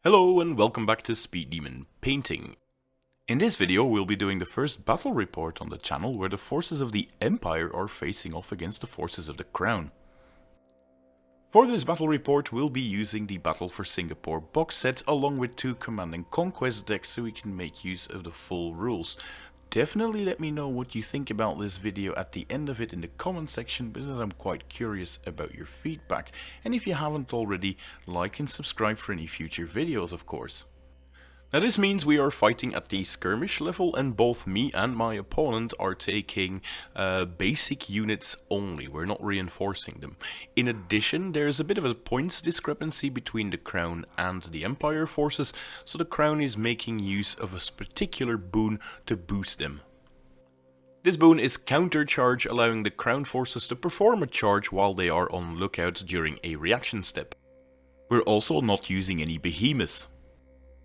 Hello and welcome back to Speed Demon Painting. In this video we'll be doing the first battle report on the channel where the forces of the Empire are facing off against the forces of the Crown. For this battle report we'll be using the Battle for Singapore box set along with 2 Command and Conquest decks so we can make use of the full rules. Definitely let me know what you think about this video at the end of it in the comment section, because I'm quite curious about your feedback. And if you haven't already, like and subscribe for any future videos, of course. Now this means we are fighting at the skirmish level, and both me and my opponent are taking basic units only. We're not reinforcing them. In addition, there's a bit of a points discrepancy between the Crown and the Empire forces, so the Crown is making use of a particular boon to boost them. This boon is counter charge, allowing the Crown forces to perform a charge while they are on lookout during a reaction step. We're also not using any behemoths.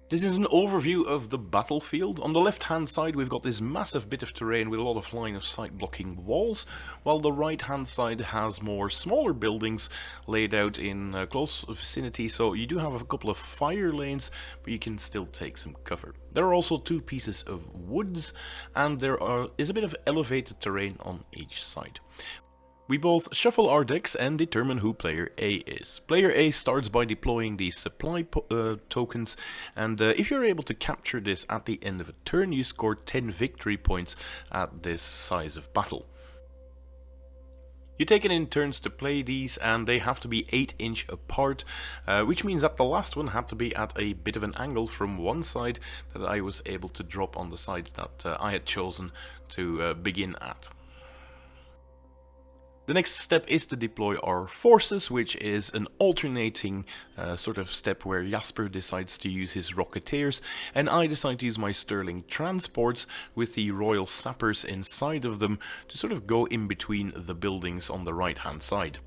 This is an overview of the battlefield. On the left hand side we've got this massive bit of terrain with a lot of line of sight blocking walls, while the right hand side has more smaller buildings laid out in close vicinity, so you do have a couple of fire lanes, but you can still take some cover. There are also 2 pieces of woods, and there is a bit of elevated terrain on each side. We both shuffle our decks and determine who player A is. Player A starts by deploying these supply tokens, and if you're able to capture this at the end of a turn, you score 10 victory points at this size of battle. You take it in turns to play these, and they have to be 8-inch apart, which means that the last one had to be at a bit of an angle from one side that I was able to drop on the side that I had chosen to begin at. The next step is to deploy our forces, which is an alternating sort of step where Jasper decides to use his Rocketeers and I decide to use my Sterling Transports with the Royal Sappers inside of them to sort of go in between the buildings on the right hand side.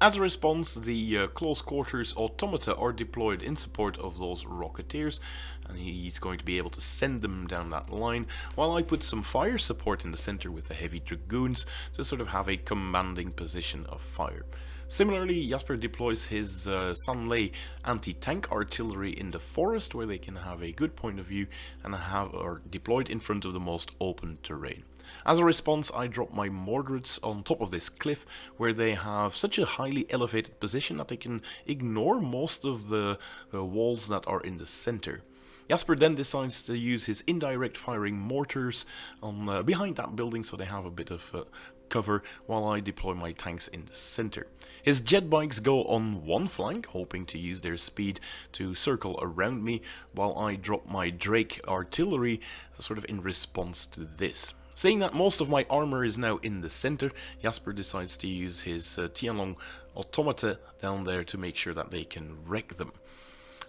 As a response, the close quarters automata are deployed in support of those Rocketeers, and he's going to be able to send them down that line, while I put some fire support in the center with the heavy dragoons to sort of have a commanding position of fire. Similarly, Jasper deploys his Sanlei anti-tank artillery in the forest, where they can have a good point of view and are deployed in front of the most open terrain. As a response, I drop my Mordreds on top of this cliff, where they have such a highly elevated position that they can ignore most of the walls that are in the center. Jasper then decides to use his indirect firing mortars on behind that building, so they have a bit of cover while I deploy my tanks in the center. His jet bikes go on one flank, hoping to use their speed to circle around me, while I drop my Drake artillery sort of in response to this. Seeing that most of my armor is now in the center, Jasper decides to use his Tianlong automata down there to make sure that they can wreck them.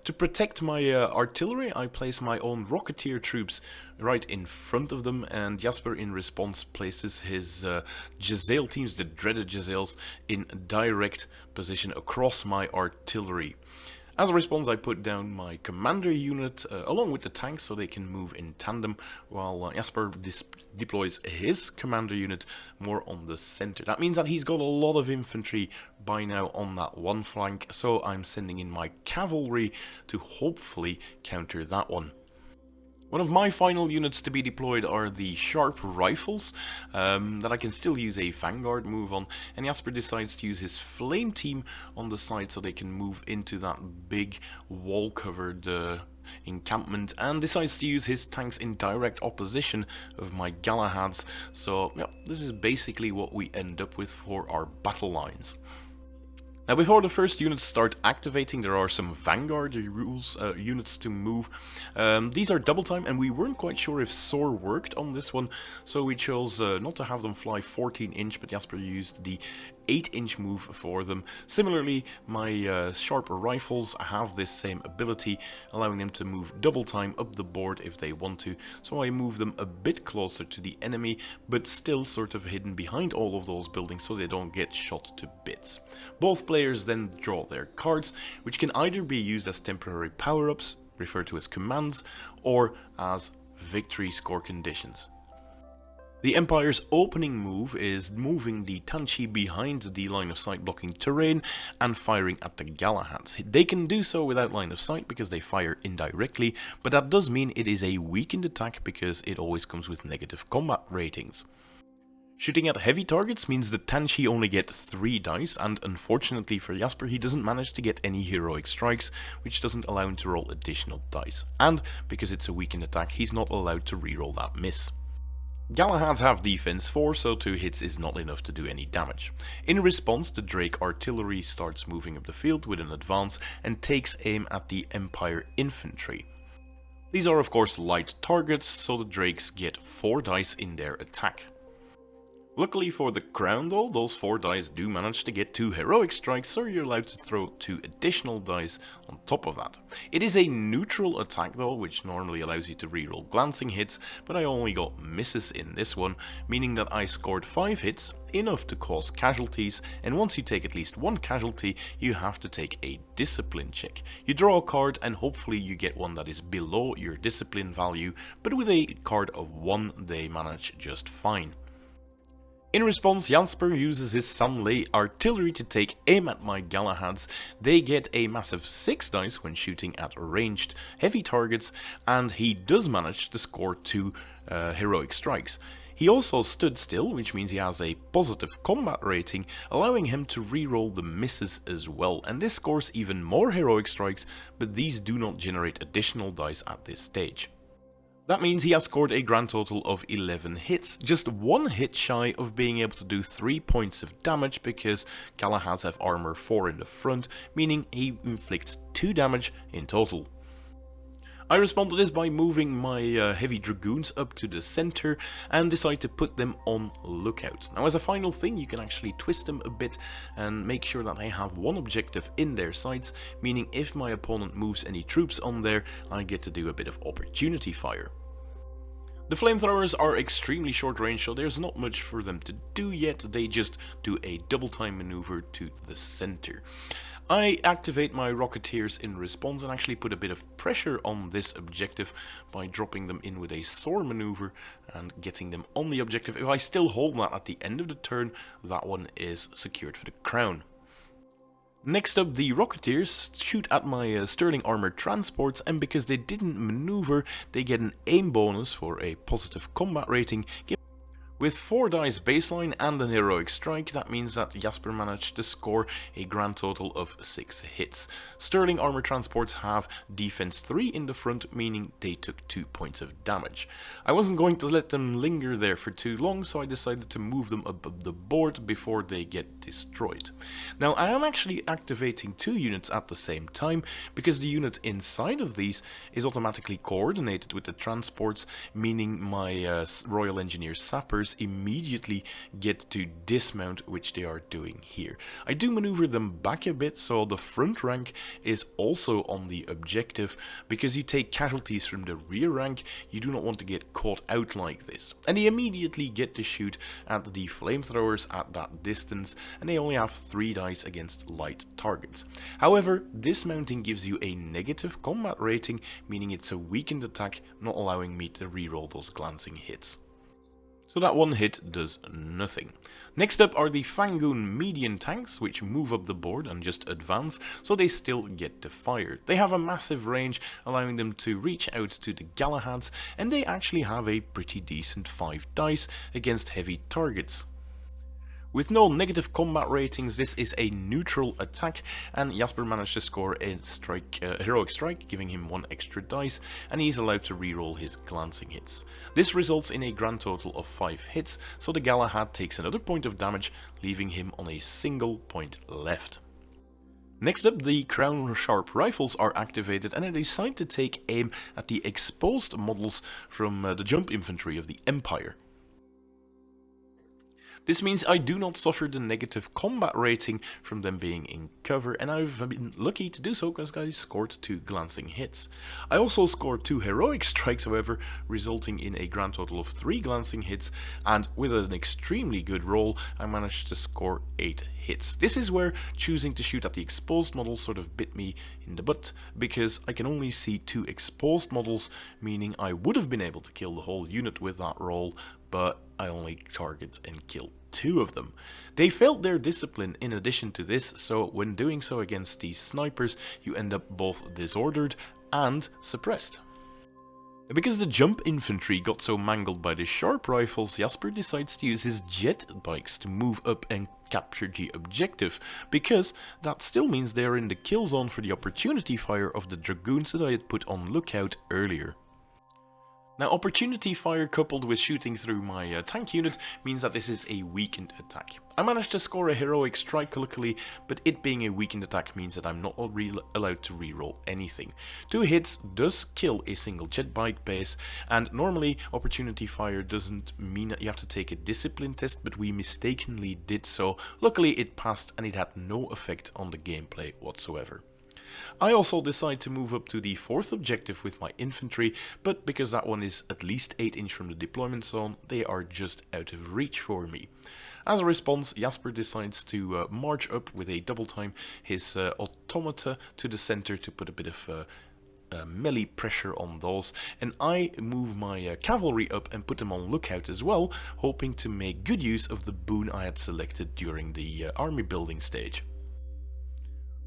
To protect my artillery, I place my own Rocketeer troops right in front of them, and Jasper in response places his Jezzail teams, the dreaded Jezzails, in direct position across my artillery. As a response, I put down my commander unit along with the tanks so they can move in tandem, while Jasper deploys his commander unit more on the center. That means that he's got a lot of infantry by now on that one flank, so I'm sending in my cavalry to hopefully counter that one. One of my final units to be deployed are the sharp rifles that I can still use a vanguard move on, and Jasper decides to use his flame team on the side so they can move into that big wall covered encampment, and decides to use his tanks in direct opposition of my Galahads. So yeah, this is basically what we end up with for our battle lines. Now before the first units start activating, there are some vanguard rules units to move. These are double time, and we weren't quite sure if Soar worked on this one, so we chose not to have them fly 14-inch, but Jasper used the 8-inch move for them. Similarly, my sharp rifles have this same ability, allowing them to move double time up the board if they want to, so I move them a bit closer to the enemy, but still sort of hidden behind all of those buildings so they don't get shot to bits. Both players then draw their cards, which can either be used as temporary power-ups, referred to as commands, or as victory score conditions. The Empire's opening move is moving the Tanchi behind the line of sight blocking terrain and firing at the Galahads. They can do so without line of sight because they fire indirectly, but that does mean it is a weakened attack because it always comes with negative combat ratings. Shooting at heavy targets means the Tanchi only get 3 dice, and unfortunately for Jasper he doesn't manage to get any heroic strikes, which doesn't allow him to roll additional dice. And because it's a weakened attack, he's not allowed to reroll that miss. Galahads have defense 4, so 2 hits is not enough to do any damage. In response, the Drake artillery starts moving up the field with an advance and takes aim at the Empire infantry. These are of course light targets, so the Drakes get 4 dice in their attack. Luckily for the Crown though, those 4 dice do manage to get 2 heroic strikes, so you're allowed to throw 2 additional dice on top of that. It is a neutral attack though, which normally allows you to reroll glancing hits, but I only got misses in this one, meaning that I scored 5 hits, enough to cause casualties, and once you take at least 1 casualty, you have to take a discipline check. You draw a card and hopefully you get one that is below your discipline value, but with a card of 1 they manage just fine. In response, Jasper uses his Sanley artillery to take aim at my Galahads. They get a massive 6 dice when shooting at ranged heavy targets, and he does manage to score 2 heroic strikes. He also stood still, which means he has a positive combat rating, allowing him to reroll the misses as well, and this scores even more heroic strikes, but these do not generate additional dice at this stage. That means he has scored a grand total of 11 hits, just 1 hit shy of being able to do 3 points of damage because Galahads have armor 4 in the front, meaning he inflicts 2 damage in total. I respond to this by moving my heavy dragoons up to the center and decide to put them on lookout. Now as a final thing, you can actually twist them a bit and make sure that they have 1 objective in their sights, meaning if my opponent moves any troops on there, I get to do a bit of opportunity fire. The flamethrowers are extremely short range, so there's not much for them to do yet, they just do a double time maneuver to the center. I activate my Rocketeers in response and actually put a bit of pressure on this objective by dropping them in with a soar maneuver and getting them on the objective. If I still hold that at the end of the turn, that one is secured for the crown. Next up, the Rocketeers shoot at my Sterling Armoured transports, and because they didn't maneuver, they get an aim bonus for a positive combat rating. With 4 dice baseline and an heroic strike, that means that Jasper managed to score a grand total of 6 hits. Sterling Armor Transports have defense 3 in the front, meaning they took 2 points of damage. I wasn't going to let them linger there for too long, so I decided to move them above the board before they get destroyed. Now I am actually activating 2 units at the same time, because the unit inside of these is automatically coordinated with the transports, meaning my Royal Engineer Sappers immediately get to dismount, which they are doing here. I do maneuver them back a bit, so the front rank is also on the objective, because you take casualties from the rear rank, you do not want to get caught out like this. And they immediately get to shoot at the flamethrowers at that distance, and they only have 3 dice against light targets. However, dismounting gives you a negative combat rating, meaning it's a weakened attack, not allowing me to reroll those glancing hits. So that 1 hit does nothing. Next up are the Fangoon median tanks, which move up the board and just advance, so they still get to fire. They have a massive range, allowing them to reach out to the Galahads, and they actually have a pretty decent 5 dice against heavy targets. With no negative combat ratings, this is a neutral attack, and Jasper managed to score a heroic strike, giving him 1 extra dice, and he's allowed to reroll his glancing hits. This results in a grand total of 5 hits, so the Galahad takes another point of damage, leaving him on a single point left. Next up, the Crown Sharp Rifles are activated, and I decide to take aim at the exposed models from the jump infantry of the Empire. This means I do not suffer the negative combat rating from them being in cover, and I've been lucky to do so because I scored 2 glancing hits. I also scored 2 heroic strikes, however, resulting in a grand total of 3 glancing hits, and with an extremely good roll, I managed to score 8 hits. This is where choosing to shoot at the exposed models sort of bit me in the butt, because I can only see 2 exposed models, meaning I would have been able to kill the whole unit with that roll, but I only target and kill 2 of them. They failed their discipline in addition to this, so when doing so against these snipers, you end up both disordered and suppressed. Because the jump infantry got so mangled by the sharp rifles, Jasper decides to use his jet bikes to move up and capture the objective, because that still means they are in the kill zone for the opportunity fire of the dragoons that I had put on lookout earlier. Now, opportunity fire coupled with shooting through my tank unit means that this is a weakened attack. I managed to score a heroic strike luckily, but it being a weakened attack means that I'm not allowed to reroll anything. 2 hits does kill a single jet bike base, and normally opportunity fire doesn't mean that you have to take a discipline test, but we mistakenly did so. Luckily it passed and it had no effect on the gameplay whatsoever. I also decide to move up to the 4th objective with my infantry, but because that one is at least 8 inches from the deployment zone, they are just out of reach for me. As a response, Jasper decides to march up with a double time his automata to the center to put a bit of melee pressure on those, and I move my cavalry up and put them on lookout as well, hoping to make good use of the boon I had selected during the army building stage.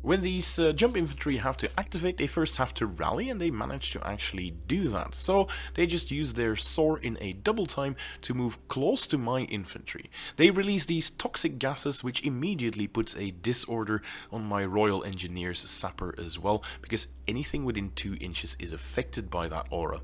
When these jump infantry have to activate, they first have to rally, and they manage to actually do that. So they just use their soar in a double time to move close to my infantry. They release these toxic gases, which immediately puts a disorder on my Royal Engineers sapper as well, because anything within 2 inches is affected by that aura.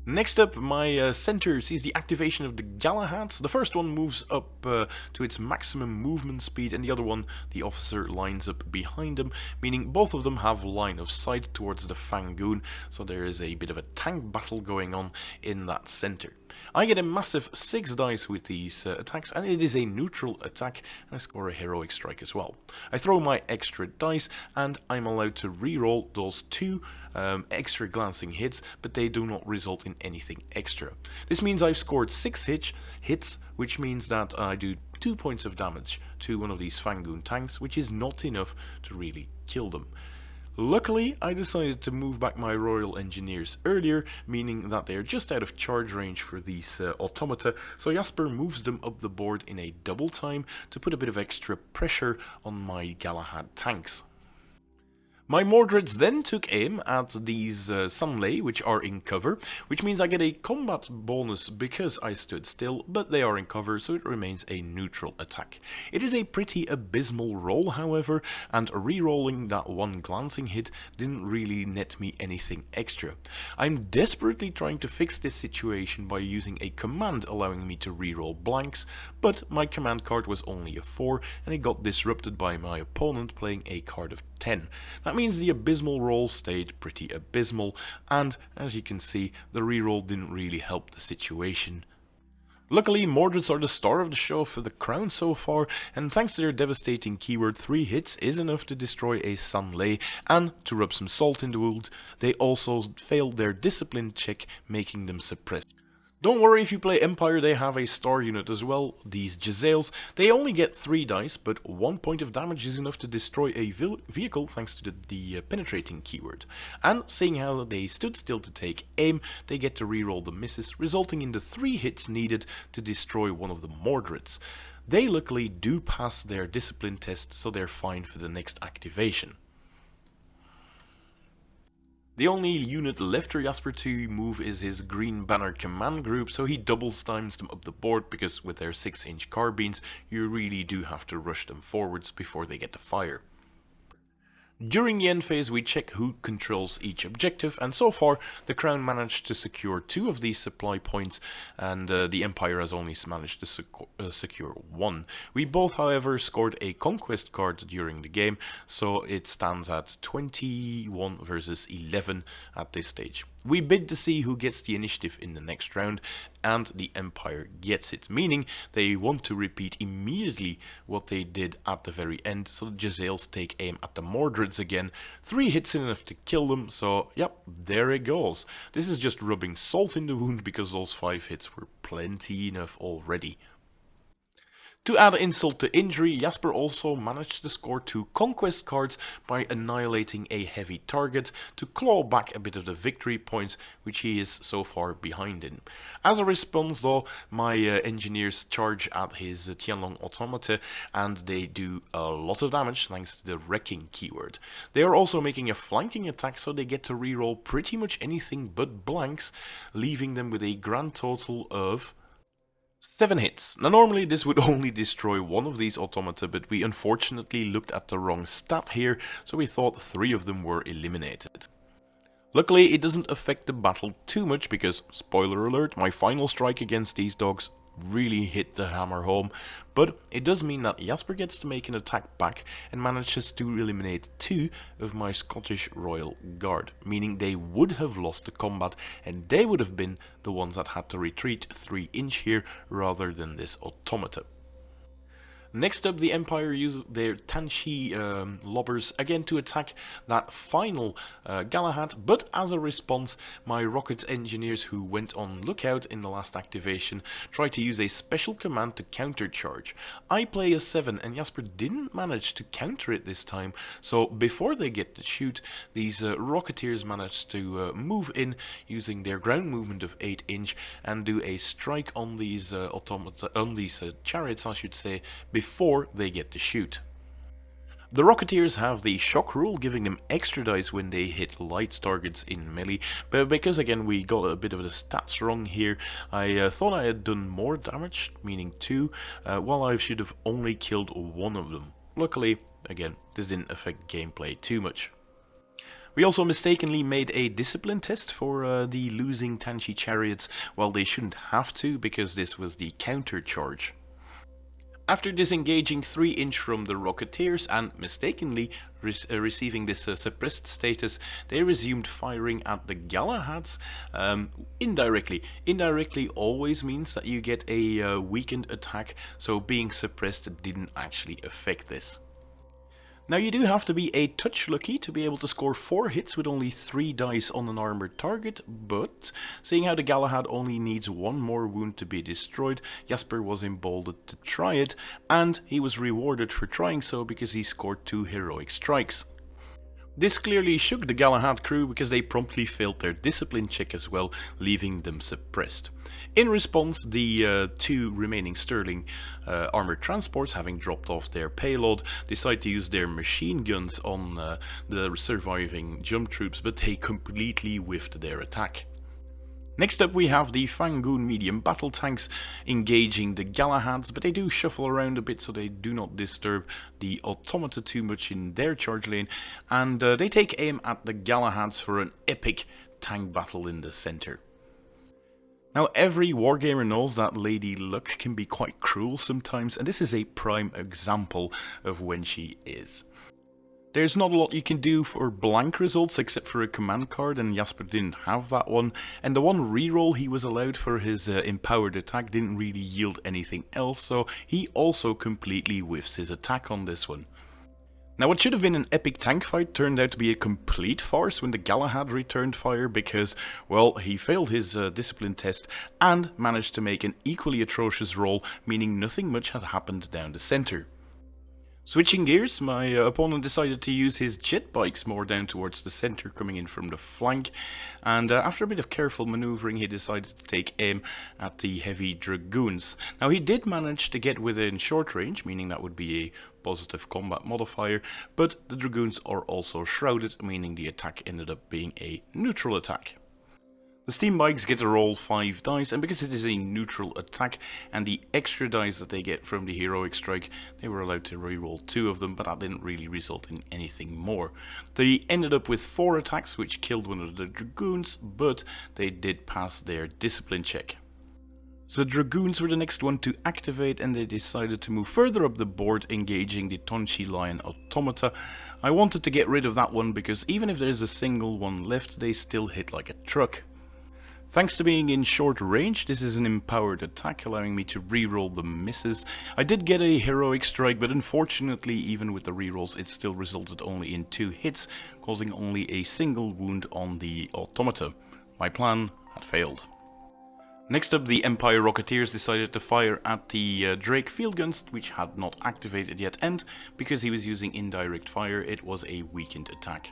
Next up, my center sees the activation of the Galahads. The first one moves up to its maximum movement speed, and the other one, the officer, lines up behind them, meaning both of them have line of sight towards the Fangoon, so there is a bit of a tank battle going on in that center. I get a massive 6 dice with these attacks, and it is a neutral attack, and I score a heroic strike as well. I throw my extra dice, and I'm allowed to reroll those 2 extra glancing hits, but they do not result in anything extra. This means I've scored 6 hits, which means that I do 2 points of damage to one of these Fangoon tanks, which is not enough to really kill them. Luckily, I decided to move back my Royal Engineers earlier, meaning that they are just out of charge range for these automata, so Jasper moves them up the board in a double time to put a bit of extra pressure on my Galahad tanks. My Mordreds then took aim at these Sunlay, which are in cover, which means I get a combat bonus because I stood still, but they are in cover, so it remains a neutral attack. It is a pretty abysmal roll, however, and re-rolling that 1 glancing hit didn't really net me anything extra. I'm desperately trying to fix this situation by using a command allowing me to re-roll blanks, but my command card was only a 4, and it got disrupted by my opponent playing a card of 10. That means the abysmal roll stayed pretty abysmal, and as you can see, the reroll didn't really help the situation. Luckily, Mordreds are the star of the show for the crown so far, and thanks to their devastating keyword, 3 hits is enough to destroy a Sunlay, and to rub some salt in the wound, they also failed their discipline check, making them suppressed. Don't worry, if you play Empire, they have a star unit as well, these Jezzails. They only get 3 dice, but 1 point of damage is enough to destroy a vehicle thanks to the penetrating keyword. And seeing how they stood still to take aim, they get to reroll the misses, resulting in the 3 hits needed to destroy one of the Mordreds. They luckily do pass their discipline test, so they're fine for the next activation. The only unit left for Jasper to move is his Green Banner command group, so he double times them up the board because with their 6-inch carbines you really do have to rush them forwards before they get to fire. During the end phase we check who controls each objective, and so far the Crown managed to secure 2 of these supply points, and the Empire has only managed to secure 1. We both, however, scored a conquest card during the game, so it stands at 21 versus 11 at this stage. We bid to see who gets the initiative in the next round, and the Empire gets it, meaning they want to repeat immediately what they did at the very end, so the Jezzails take aim at the Mordreds again. 3 hits enough to kill them, so yep, there it goes. This is just rubbing salt in the wound because those 5 hits were plenty enough already. To add insult to injury, Jasper also managed to score 2 conquest cards by annihilating a heavy target to claw back a bit of the victory points which he is so far behind in. As a response though, my engineers charge at his Tianlong automata and they do a lot of damage thanks to the wrecking keyword. They are also making a flanking attack, so they get to reroll pretty much anything but blanks, leaving them with a grand total of 7 hits. Now normally this would only destroy one of these automata, but we unfortunately looked at the wrong stat here, so we thought 3 of them were eliminated. Luckily it doesn't affect the battle too much because, spoiler alert, my final strike against these dogs really hit the hammer home, but it does mean that Jasper gets to make an attack back and manages to eliminate 2 of my Scottish Royal Guard, meaning they would have lost the combat and they would have been the ones that had to retreat 3 inch here rather than this automata. Next up, the Empire uses their Tanshi lobbers again to attack that final Galahad, but as a response, my rocket engineers who went on lookout in the last activation tried to use a special command to countercharge. I play a 7 and Jasper didn't manage to counter it this time, so before they get to shoot, these Rocketeers managed to move in using their ground movement of 8 inch and do a strike on these chariots, I should say, before they get to shoot. The Rocketeers have the shock rule, giving them extra dice when they hit light targets in melee, but because again we got a bit of the stats wrong here, I thought I had done more damage, meaning 2, while I should have only killed 1 of them. Luckily, again, this didn't affect gameplay too much. We also mistakenly made a discipline test for the losing Tanshi chariots, while they shouldn't have to because this was the counter charge. After disengaging 3 inch from the Rocketeers and mistakenly receiving this suppressed status, they resumed firing at the Galahads indirectly. Indirectly always means that you get a weakened attack, so being suppressed didn't actually affect this. Now you do have to be a touch lucky to be able to score 4 hits with only 3 dice on an armored target, but seeing how the Galahad only needs 1 more wound to be destroyed, Jasper was emboldened to try it, and he was rewarded for trying so because he scored 2 heroic strikes. This clearly shook the Galahad crew because they promptly failed their discipline check as well, leaving them suppressed. In response, the 2 remaining Sterling armored transports, having dropped off their payload, decide to use their machine guns on the surviving jump troops, but they completely whiffed their attack. Next up we have the Fangoon medium battle tanks engaging the Galahads, but they do shuffle around a bit so they do not disturb the automata too much in their charge lane, and they take aim at the Galahads for an epic tank battle in the center. Now every wargamer knows that Lady Luck can be quite cruel sometimes, and this is a prime example of when she is. There's not a lot you can do for blank results except for a command card, and Jasper didn't have that one, and the one reroll he was allowed for his empowered attack didn't really yield anything else, so he also completely whiffs his attack on this one. Now what should have been an epic tank fight turned out to be a complete farce when the Galahad returned fire because, well, he failed his discipline test and managed to make an equally atrocious roll, meaning nothing much had happened down the center. Switching gears, my opponent decided to use his jet bikes more down towards the center, coming in from the flank, and after a bit of careful maneuvering he decided to take aim at the heavy dragoons. Now he did manage to get within short range, meaning that would be a positive combat modifier, but the dragoons are also shrouded, meaning the attack ended up being a neutral attack. The steam bikes get to roll 5 dice, and because it is a neutral attack and the extra dice that they get from the heroic strike, they were allowed to reroll 2 of them, but that didn't really result in anything more. They ended up with 4 attacks which killed one of the dragoons, but they did pass their discipline check. So the dragoons were the next one to activate, and they decided to move further up the board, engaging the Tonchi Lion automata. I wanted to get rid of that one because even if there's a single one left, they still hit like a truck. Thanks to being in short range, this is an empowered attack, allowing me to reroll the misses. I did get a heroic strike, but unfortunately, even with the rerolls, it still resulted only in 2 hits, causing only a single wound on the automata. My plan had failed. Next up, the Empire Rocketeers decided to fire at the Drake field guns, which had not activated yet, and because he was using indirect fire, it was a weakened attack.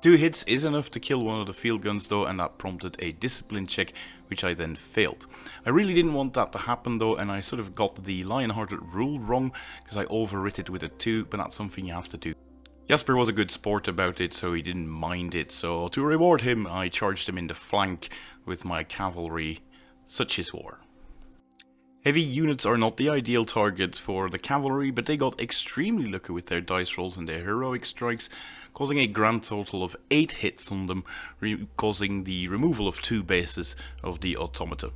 2 hits is enough to kill one of the field guns though, and that prompted a discipline check, which I then failed. I really didn't want that to happen though, and I sort of got the Lionhearted rule wrong, because I overwrit it with a 2, but that's something you have to do. Jasper was a good sport about it, so he didn't mind it, so to reward him, I charged him in the flank with my cavalry. Such is war. Heavy units are not the ideal target for the cavalry, but they got extremely lucky with their dice rolls and their heroic strikes, causing a grand total of 8 hits on them, causing the removal of 2 bases of the automata.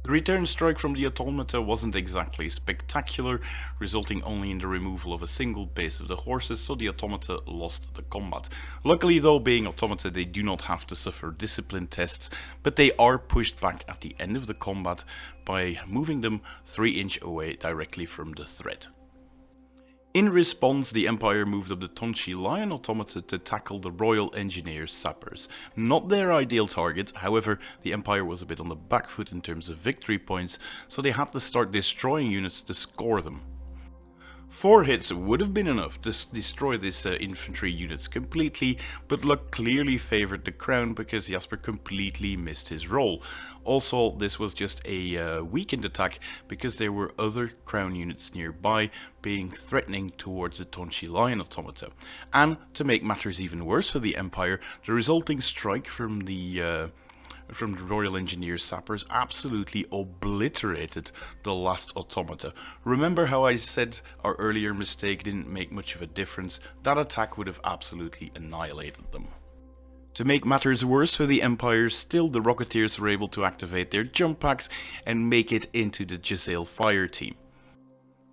The return strike from the automata wasn't exactly spectacular, resulting only in the removal of a single base of the horses, so the automata lost the combat. Luckily though, being automata, they do not have to suffer discipline tests, but they are pushed back at the end of the combat by moving them 3 inches away directly from the threat. In response, the Empire moved up the Tonchi Lion Automata to tackle the Royal Engineers Sappers. Not their ideal target, however, the Empire was a bit on the back foot in terms of victory points, so they had to start destroying units to score them. 4 hits would have been enough to destroy these infantry units completely, but luck clearly favoured the Crown because Jasper completely missed his roll. Also, this was just a weakened attack because there were other Crown units nearby being threatening towards the Tonchi Lion Automata. And to make matters even worse for the Empire, the resulting strike from the Royal Engineers Sappers absolutely obliterated the last automata. Remember how I said our earlier mistake didn't make much of a difference? That attack would have absolutely annihilated them. To make matters worse for the Empire, still the Rocketeers were able to activate their jump packs and make it into the Jezzail fire team.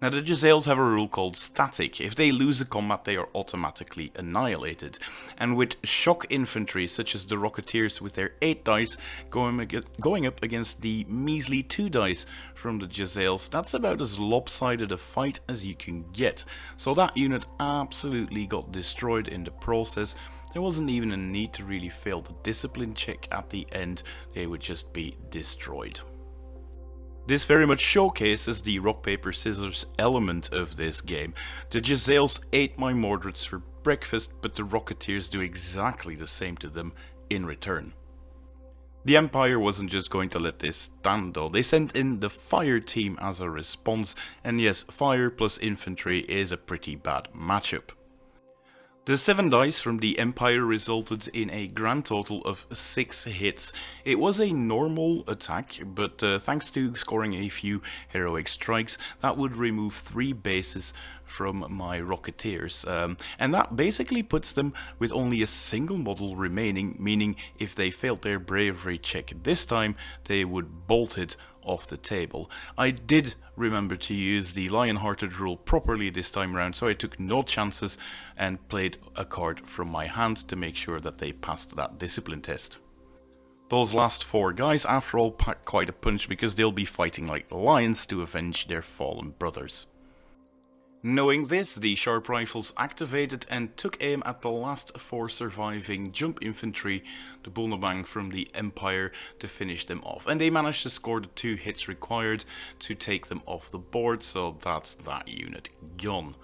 Now the Jezzails have a rule called static. If they lose a combat, they are automatically annihilated. And with shock infantry such as the Rocketeers with their 8 dice going up against the measly 2 dice from the Jezzails, that's about as lopsided a fight as you can get. So that unit absolutely got destroyed in the process. There wasn't even a need to really fail the discipline check at the end, they would just be destroyed. This very much showcases the rock paper scissors element of this game. The Jezzails ate my Mordreds for breakfast, but the Rocketeers do exactly the same to them in return. The Empire wasn't just going to let this stand though, they sent in the fire team as a response, and yes, fire plus infantry is a pretty bad matchup. The 7 dice from the Empire resulted in a grand total of 6 hits. It was a normal attack, but thanks to scoring a few heroic strikes, that would remove 3 bases from my Rocketeers. And that basically puts them with only a single model remaining, meaning if they failed their bravery check this time, they would bolt it off the table. I did remember to use the Lionhearted rule properly this time around, so I took no chances and played a card from my hand to make sure that they passed that discipline test. Those last 4 guys after all pack quite a punch because they'll be fighting like lions to avenge their fallen brothers. Knowing this, the sharp rifles activated and took aim at the last 4 surviving jump infantry, the Bulnabang from the Empire, to finish them off. And they managed to score the 2 hits required to take them off the board, so that's that unit gone.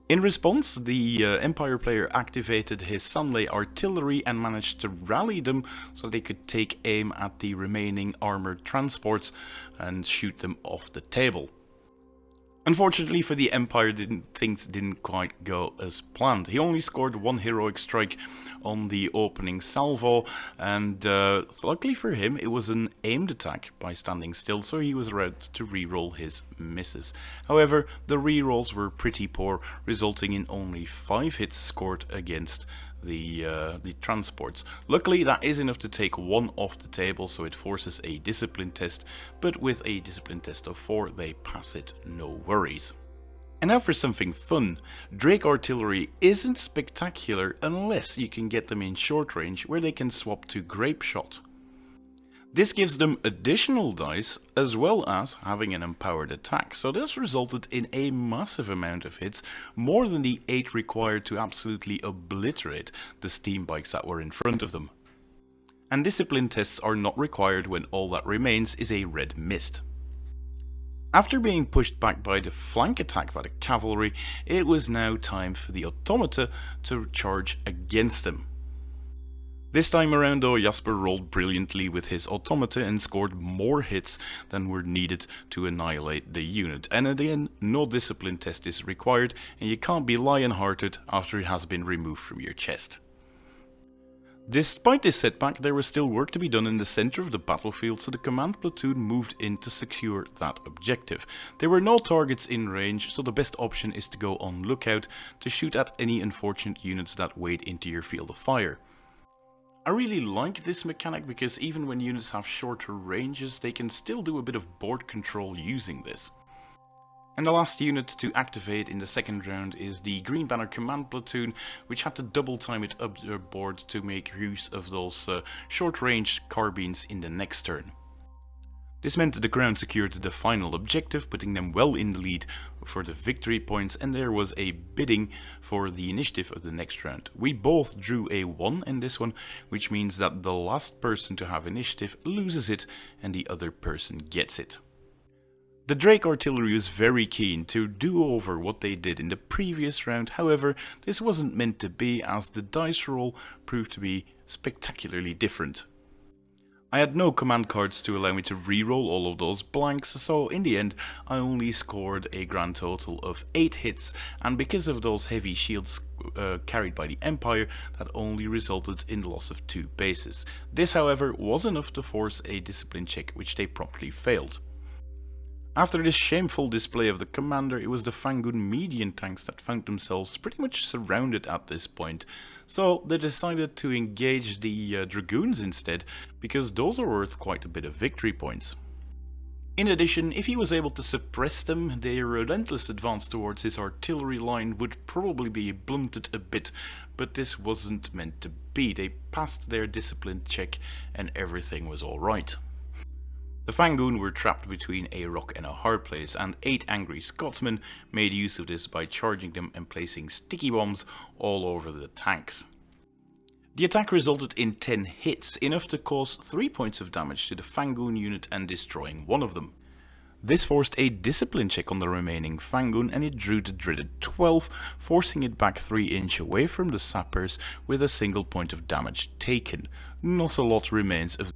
In response, the Empire player activated his Sunley artillery and managed to rally them so they could take aim at the remaining armoured transports and shoot them off the table. Unfortunately for the Empire, things didn't quite go as planned. He only scored 1 heroic strike on the opening salvo, and luckily for him it was an aimed attack by standing still, so he was allowed to reroll his misses. However, the rerolls were pretty poor, resulting in only 5 hits scored against the transports. Luckily that is enough to take 1 off the table, so it forces a discipline test, but with a discipline test of 4 they pass it, no worries. And now for something fun. Drake artillery isn't spectacular unless you can get them in short range where they can swap to grape shot. This gives them additional dice as well as having an empowered attack, so this resulted in a massive amount of hits, more than the 8 required to absolutely obliterate the steam bikes that were in front of them. and discipline tests are not required when all that remains is a red mist. After being pushed back by the flank attack by the cavalry, it was now time for the automata to charge against them. This time around though, Jasper rolled brilliantly with his automata and scored more hits than were needed to annihilate the unit. And again, no discipline test is required, and you can't be lion-hearted after it has been removed from your chest. Despite this setback, there was still work to be done in the center of the battlefield, so the command platoon moved in to secure that objective. There were no targets in range, so the best option is to go on lookout to shoot at any unfortunate units that wade into your field of fire. I really like this mechanic because even when units have shorter ranges, they can still do a bit of board control using this. And the last unit to activate in the second round is the Green Banner Command Platoon, which had to double time it up their board to make use of those short-range carbines in the next turn. This meant that the Crown secured the final objective, putting them well in the lead for the victory points, and there was a bidding for the initiative of the next round. We both drew a 1 in this one, which means that the last person to have initiative loses it and the other person gets it. The Drake artillery was very keen to do over what they did in the previous round, however this wasn't meant to be as the dice roll proved to be spectacularly different. I had no command cards to allow me to reroll all of those blanks, so in the end I only scored a grand total of 8 hits, and because of those heavy shields carried by the Empire, that only resulted in the loss of 2 bases. This however was enough to force a discipline check, which they promptly failed. After this shameful display of the commander, it was the Fangoon median tanks that found themselves pretty much surrounded at this point, so they decided to engage the dragoons instead, because those are worth quite a bit of victory points. In addition, if he was able to suppress them, their relentless advance towards his artillery line would probably be blunted a bit, but this wasn't meant to be. They passed their discipline check and everything was alright. The Fangoon were trapped between a rock and a hard place, and 8 angry Scotsmen made use of this by charging them and placing sticky bombs all over the tanks. The attack resulted in 10 hits, enough to cause 3 points of damage to the Fangoon unit and destroying one of them. This forced a discipline check on the remaining Fangoon, and it drew the dreaded 12, forcing it back 3 inches away from the sappers with a single point of damage taken. Not a lot remains of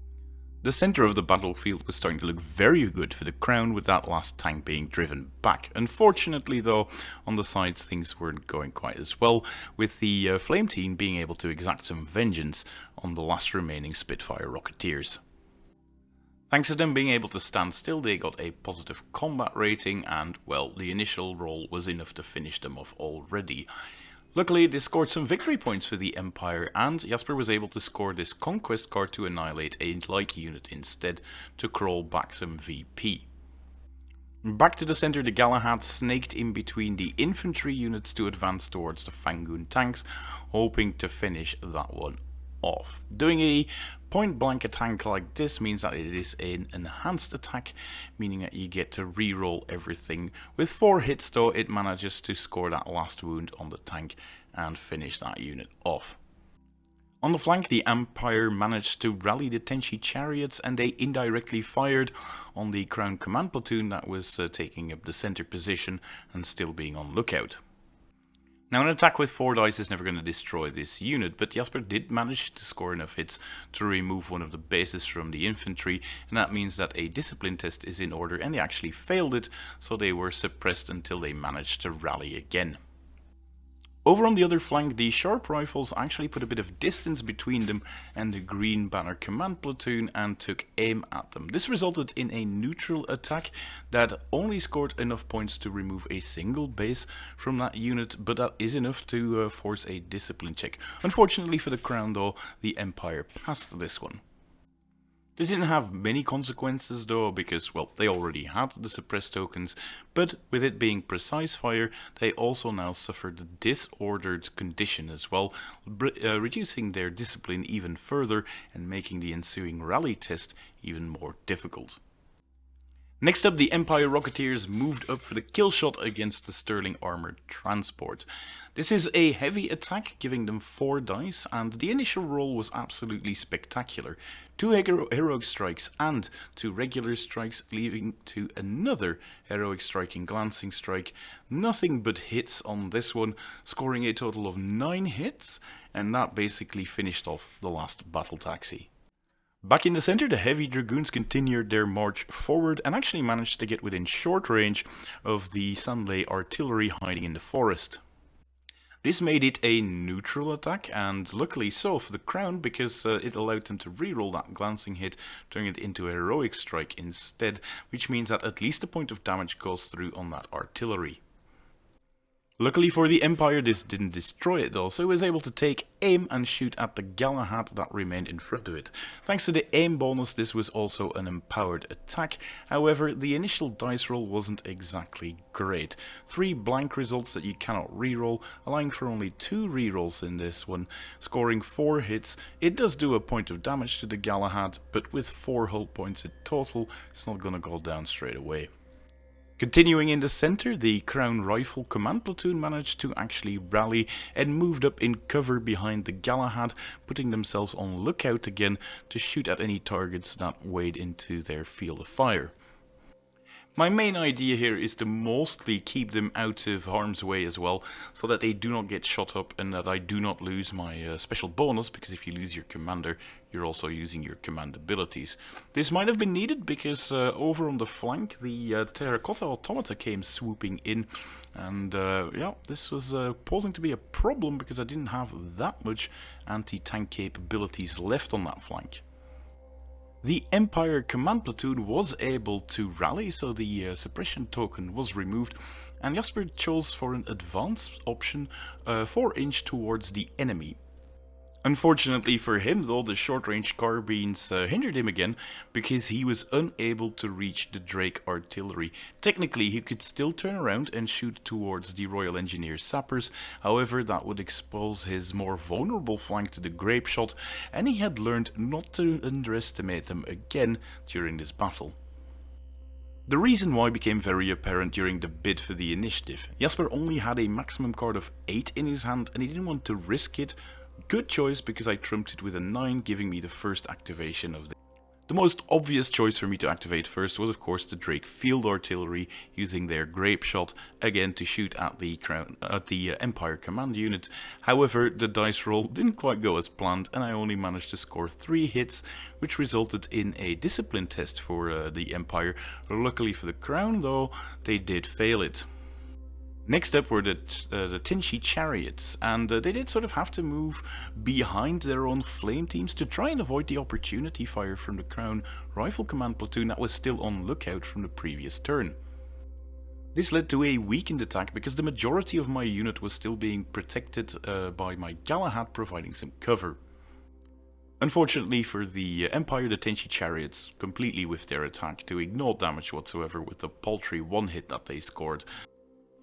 the center of the battlefield was starting to look very good for the Crown, with that last tank being driven back. Unfortunately though, on the sides things weren't going quite as well, with the Flame Team being able to exact some vengeance on the last remaining Spitfire Rocketeers. Thanks to them being able to stand still, they got a positive combat rating, and well, the initial roll was enough to finish them off already. Luckily, this scored some victory points for the Empire, and Jasper was able to score this conquest card to annihilate a light unit instead to crawl back some VP. Back to the center, the Galahad snaked in between the infantry units to advance towards the Fangoon tanks, hoping to finish that one off. Doing a point-blank attack like this means that it is an enhanced attack, meaning that you get to re-roll everything. With 4 hits though, it manages to score that last wound on the tank and finish that unit off. On the flank, the Empire managed to rally the Tenchi chariots, and they indirectly fired on the Crown Command Platoon that was taking up the center position and still being on lookout. Now, an attack with 4 dice is never going to destroy this unit, but Jasper did manage to score enough hits to remove one of the bases from the infantry, and that means that a discipline test is in order, and they actually failed it, so they were suppressed until they managed to rally again. Over on the other flank, the Sharp Rifles actually put a bit of distance between them and the Green Banner Command Platoon and took aim at them. This resulted in a neutral attack that only scored enough points to remove a single base from that unit, but that is enough to force a discipline check. Unfortunately for the Crown though, the Empire passed this one. This didn't have many consequences though, because, well, they already had the suppressed tokens, but with it being precise fire, they also now suffered the disordered condition as well, reducing their discipline even further and making the ensuing rally test even more difficult. Next up, the Empire Rocketeers moved up for the kill shot against the Sterling Armoured transport. This is a heavy attack, giving them 4 dice, and the initial roll was absolutely spectacular. 2 heroic strikes and 2 regular strikes, leading to another heroic strike and glancing strike. Nothing but hits on this one, scoring a total of 9 hits, and that basically finished off the last battle taxi. Back in the center, the heavy dragoons continued their march forward and actually managed to get within short range of the Sanley artillery hiding in the forest. This made it a neutral attack, and luckily so for the Crown, because it allowed them to reroll that glancing hit, turning it into a heroic strike instead, which means that at least a point of damage goes through on that artillery. Luckily for the Empire, this didn't destroy it though, so it was able to take aim and shoot at the Galahad that remained in front of it. Thanks to the aim bonus, this was also an empowered attack. However, the initial dice roll wasn't exactly great. 3 blank results that you cannot reroll, allowing for only 2 rerolls in this one, scoring 4 hits. It does do a point of damage to the Galahad, but with 4 hull points in total, it's not gonna go down straight away. Continuing in the center, the Crown Rifle Command Platoon managed to actually rally and moved up in cover behind the Galahad, putting themselves on lookout again to shoot at any targets that wade into their field of fire. My main idea here is to mostly keep them out of harm's way as well, so that they do not get shot up and that I do not lose my special bonus, because if you lose your commander, you're also using your command abilities. This might have been needed because over on the flank, the terracotta automata came swooping in, and yeah, this was posing to be a problem because I didn't have that much anti-tank capabilities left on that flank. The Empire Command Platoon was able to rally, so the suppression token was removed, and Jasper chose for an advance option 4-inch towards the enemy. Unfortunately for him though, the short-range carbines hindered him again, because he was unable to reach the Drake artillery. Technically he could still turn around and shoot towards the Royal Engineer sappers, however that would expose his more vulnerable flank to the grape shot, and he had learned not to underestimate them again during this battle. The reason why became very apparent during the bid for the initiative. Jasper only had a maximum card of 8 in his hand and he didn't want to risk it. Good choice, because I trumped it with a 9, giving me the first activation of the most obvious choice for me to activate first was of course the Drake Field Artillery, using their grape shot again to shoot at the Empire Command unit. However, the dice roll didn't quite go as planned and I only managed to score 3 hits, which resulted in a discipline test for the Empire. Luckily for the Crown though, they did fail it. Next up were the Tinchy Chariots, and they did sort of have to move behind their own flame teams to try and avoid the opportunity fire from the Crown Rifle Command Platoon that was still on lookout from the previous turn. This led to a weakened attack because the majority of my unit was still being protected by my Galahad providing some cover. Unfortunately for the Empire, the Tinchy Chariots completely whiffed their attack to ignore damage whatsoever with the paltry 1 hit that they scored.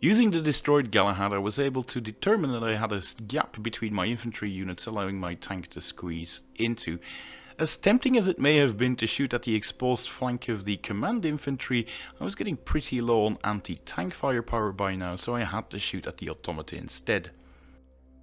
Using the destroyed Galahad, I was able to determine that I had a gap between my infantry units, allowing my tank to squeeze into. As tempting as it may have been to shoot at the exposed flank of the command infantry, I was getting pretty low on anti-tank firepower by now, so I had to shoot at the automata instead.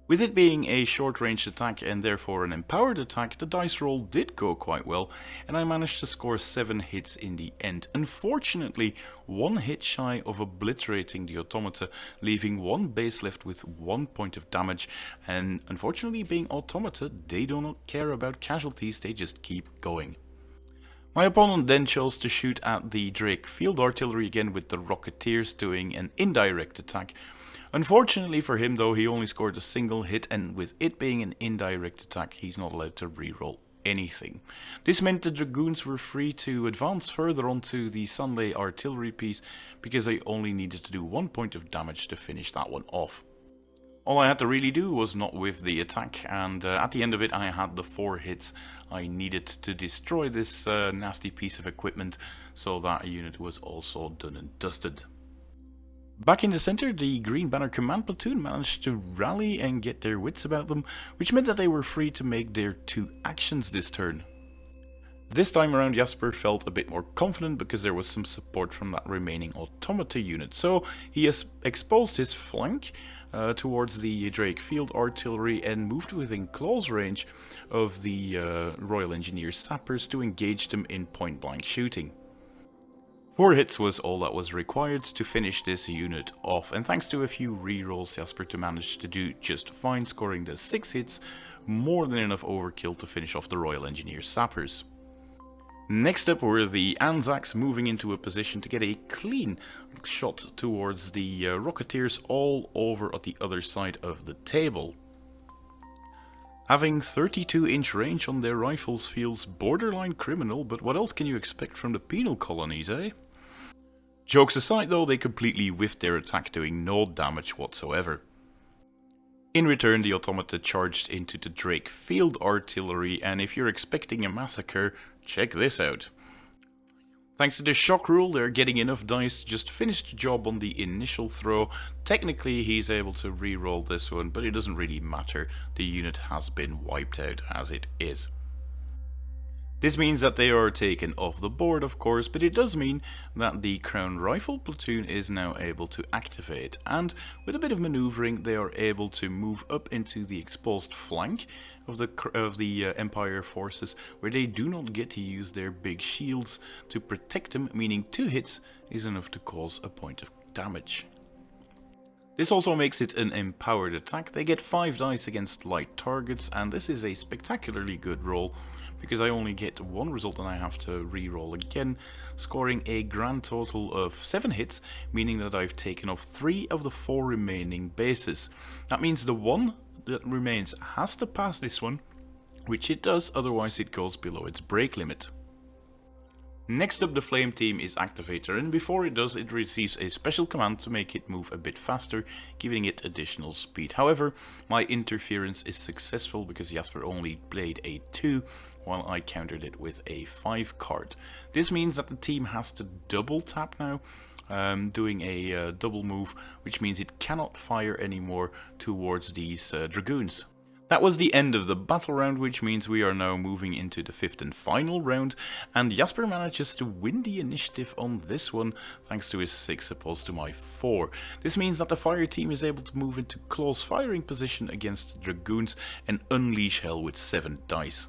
With it being a short-range attack and therefore an empowered attack, the dice roll did go quite well, and I managed to score 7 hits in the end. Unfortunately, 1 hit shy of obliterating the automata, leaving 1 base left with 1 point of damage, and unfortunately being automata, they do not care about casualties, they just keep going. My opponent then chose to shoot at the Drake Field Artillery again, with the Rocketeers doing an indirect attack. Unfortunately for him though, he only scored a single hit, and with it being an indirect attack, he's not allowed to reroll anything. This meant the Dragoons were free to advance further onto the Sanley artillery piece, because they only needed to do 1 point of damage to finish that one off. All I had to really do was not whiff the attack, and at the end of it I had the 4 hits I needed to destroy this nasty piece of equipment, so that unit was also done and dusted. Back in the center, the Green Banner Command Platoon managed to rally and get their wits about them, which meant that they were free to make their 2 actions this turn. This time around Jasper felt a bit more confident because there was some support from that remaining automata unit, so he has exposed his flank towards the Drake Field Artillery and moved within close range of the Royal Engineers sappers to engage them in point blank shooting. 4 hits was all that was required to finish this unit off, and thanks to a few rerolls Jasper managed to do just fine, scoring the 6 hits, more than enough overkill to finish off the Royal Engineers sappers. Next up were the Anzacs moving into a position to get a clean shot towards the Rocketeers all over at the other side of the table. Having 32-inch range on their rifles feels borderline criminal, but what else can you expect from the penal colonies, eh? Jokes aside though, they completely whiffed their attack, doing no damage whatsoever. In return, the automata charged into the Drake Field Artillery, and if you're expecting a massacre, check this out. Thanks to the shock rule, they're getting enough dice to just finish the job on the initial throw. Technically, he's able to re-roll this one, but it doesn't really matter. The unit has been wiped out as it is. This means that they are taken off the board, of course, but it does mean that the Crown Rifle platoon is now able to activate, and with a bit of maneuvering they are able to move up into the exposed flank of the Empire forces, where they do not get to use their big shields to protect them, meaning 2 hits is enough to cause a point of damage. This also makes it an empowered attack. They get 5 dice against light targets, and this is a spectacularly good roll, because I only get 1 result and I have to re-roll again, scoring a grand total of 7 hits, meaning that I've taken off 3 of the 4 remaining bases. That means the one that remains has to pass this one, which it does, otherwise it goes below its break limit. Next up, the Flame Team is Activator, and before it does, it receives a special command to make it move a bit faster, giving it additional speed. However, my interference is successful because Jasper only played a 2, while I countered it with a 5 card. This means that the team has to double tap now, doing a double move, which means it cannot fire anymore towards these Dragoons. That was the end of the battle round, which means we are now moving into the 5th and final round, and Jasper manages to win the initiative on this one thanks to his 6 opposed to my 4. This means that the fire team is able to move into close firing position against the Dragoons and unleash hell with 7 dice.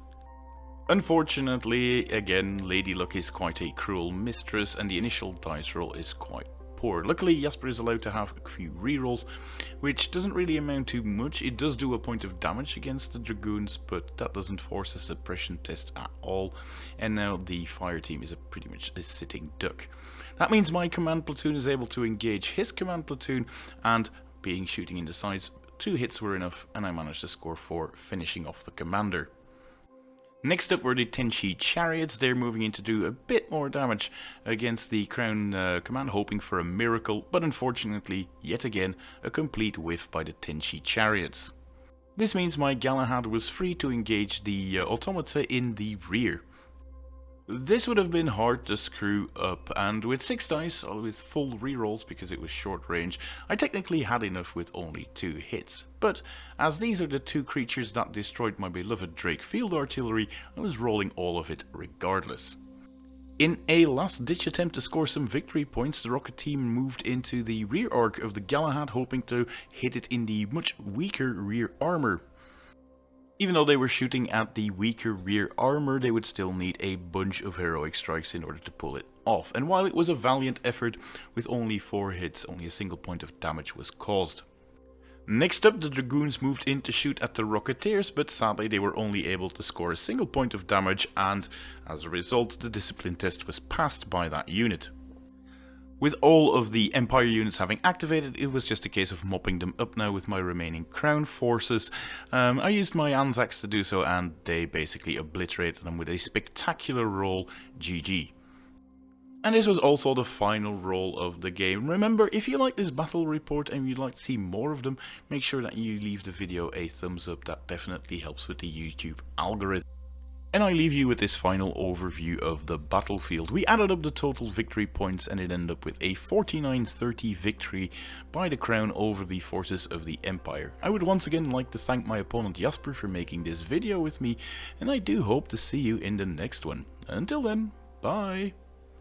Unfortunately, again, Lady Luck is quite a cruel mistress and the initial dice roll is quite poor. Luckily, Jasper is allowed to have a few rerolls, which doesn't really amount to much. It does do a point of damage against the Dragoons, but that doesn't force a suppression test at all, and now the fire team is pretty much a sitting duck. That means my command platoon is able to engage his command platoon, and being shooting in the sides, 2 hits were enough, and I managed to score 4, finishing off the commander. Next up were the Tenchi Chariots. They're moving in to do a bit more damage against the Crown Command, hoping for a miracle, but unfortunately, yet again, a complete whiff by the Tenchi Chariots. This means my Galahad was free to engage the automata in the rear. This would have been hard to screw up, and with 6 dice, with full rerolls because it was short range, I technically had enough with only 2 hits. But as these are the 2 creatures that destroyed my beloved Drake Field Artillery, I was rolling all of it regardless. In a last-ditch attempt to score some victory points, the rocket team moved into the rear arc of the Galahad, hoping to hit it in the much weaker rear armor. Even though they were shooting at the weaker rear armor, they would still need a bunch of heroic strikes in order to pull it off, and while it was a valiant effort, with only 4 hits, only a single point of damage was caused. Next up, the Dragoons moved in to shoot at the Rocketeers, but sadly they were only able to score a single point of damage, and as a result, the discipline test was passed by that unit. With all of the Empire units having activated, it was just a case of mopping them up now with my remaining Crown forces. I used my Anzacs to do so, and they basically obliterated them with a spectacular roll, GG. And this was also the final roll of the game. Remember, if you like this battle report and you'd like to see more of them, make sure that you leave the video a thumbs up. That definitely helps with the YouTube algorithm. And I leave you with this final overview of the battlefield. We added up the total victory points and it ended up with a 49-30 victory by the Crown over the forces of the Empire. I would once again like to thank my opponent Jasper for making this video with me, and I do hope to see you in the next one. Until then, bye!